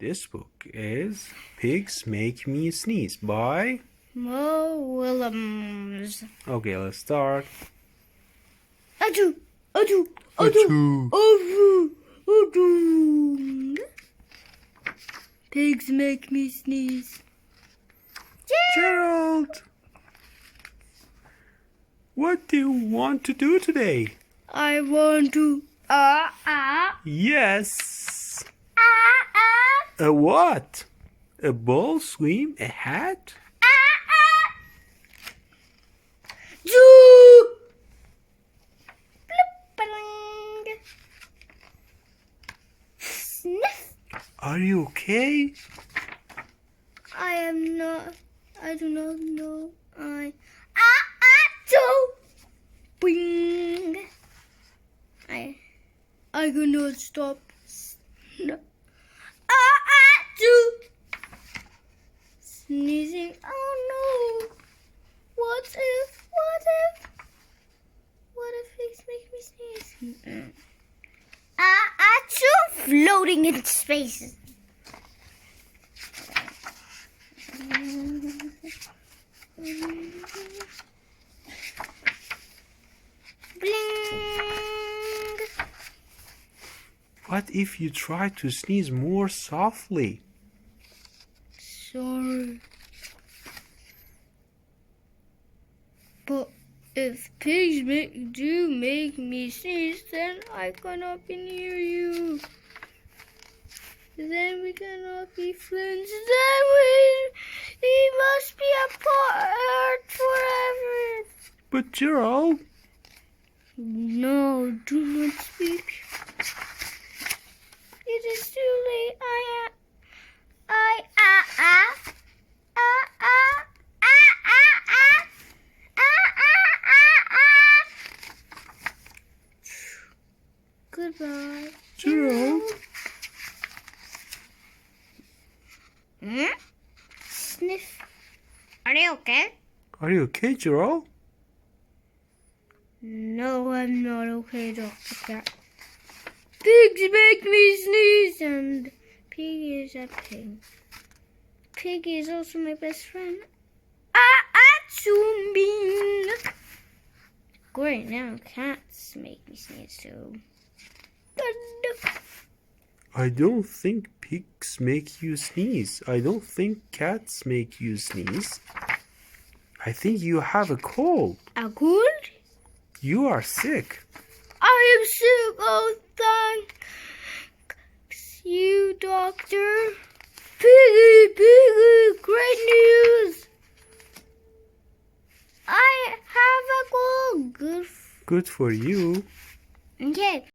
This book is Pigs Make Me Sneeze by Mo Willems. Okay, let's start. Achoo! Achoo! Achoo. Achoo! Achoo! Pigs make me sneeze. Gerald! What do you want to do today? I want to Yes! A what? A ball, swim, a hat? Zoo! Bloop-a-ling. Sniff. Are you okay? I am not. I do not know. So. Bing. I cannot stop. No. Sneezing. Oh no. What if these make me sneeze? Floating in space. Bling. What if you try to sneeze more softly? Sorry. But if pigs do make me sneeze, then I cannot be near you. Then we cannot be friends. Then we must be apart forever. But Gerald, No, do not speak. It is too late. Goodbye. Gerald, Sniff. Are you okay? are you okay, Gerald? No, I'm not okay, Dr. Cat. Pigs make me sneeze, and Pig is a pig. Pig is also my best friend. Zooming. Great, now cats make me sneeze too. I don't think pigs make you sneeze. I don't think cats make you sneeze. I think you have a cold. A cold? You are sick. I am sick. Oh, thanks you, doctor. Piggy, great news. I have a cold. Good for you. Okay.